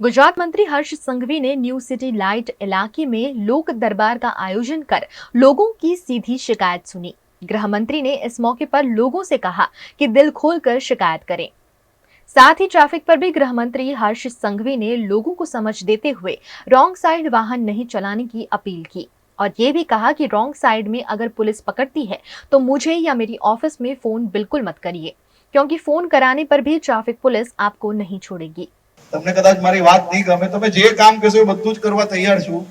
गुजरात मंत्री हर्ष संघवी ने new city light इलाके में लोक दरबार का आयोजन कर लोगों की सीधी शिकायत सुनी। गृह मंत्री ने इस मौके पर लोगों से कहा कि दिल खोलकर शिकायत करें। साथ ही ट्रैफिक पर भी गृह मंत्री हर्ष संघवी ने लोगों को समझ देते हुए रॉन्ग साइड वाहन नहीं चलाने की अपील की और ये भी कहा कि रॉन्ग साइड में अगर पुलिस पकड़ती है तो मुझे या मेरी ऑफिस में फोन बिल्कुल मत करिए, क्योंकि फोन कराने पर भी ट्रैफिक पुलिस आपको नहीं छोड़ेगी। તમને કદાચ મારી વાત નહીં ગમે, તમે જે કામ કહેશો એ બધું જ કરવા તૈયાર છું,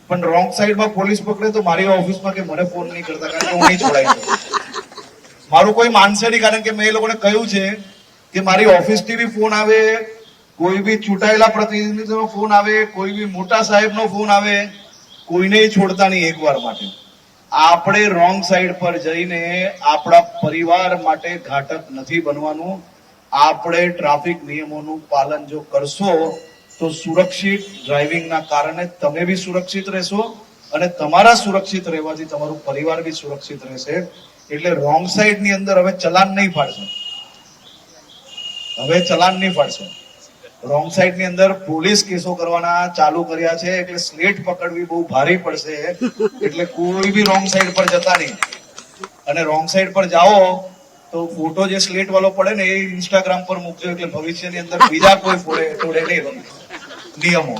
પણ રોંગ સાઈડમાં પોલીસ પકડે તો મારી ઓફિસમાં કે મને ફોન નહીં કરતા, કારણ કે હું નહીં છોડાઈ મારું કોઈ માનશે નહીં, કારણ કે મેં એ લોકોને કહ્યું છે કે મારી ઓફિસથી બી ફોન આવે, કોઈ બી ચૂંટાયેલા પ્રતિનિધિનો ફોન આવે, કોઈ બી મોટા સાહેબનો ફોન આવે, કોઈને છોડતા નહીં એકવાર માટે। આપણે રોંગ સાઈડ પર જઈને આપણા પરિવાર માટે ઘાતક નથી બનવાનું। આપણે ટ્રાફિક નિયમોનું પાલન જો કરશો તો સુરક્ષિત ડ્રાઇવિંગના કારણે તમે બી સુરક્ષિત રહેશો અને તમારા સુરક્ષિત રહેવાથી તમારું પરિવાર બી સુરક્ષિત રહેશે। એટલે રોંગ સાઈડની અંદર હવે ચલાન નહીં ફાડશે, હવે ચલાન નહીં ફાડશે। રોંગ સાઈડની અંદર પોલીસ કેસો કરવાના ચાલુ કર્યા છે, એટલે સ્લેટ પકડવી બહુ ભારે પડશે। એટલે કોઈ બી રોંગ સાઈડ પર જતા નહીં, અને રોંગ સાઈડ પર જાઓ તો ફોટો જે સ્લેટ વાળો પડે ને એ ઇન્સ્ટાગ્રામ પર મૂકજો, એટલે ભવિષ્યની અંદર બીજા કોઈ તોડે નહીં નિયમો।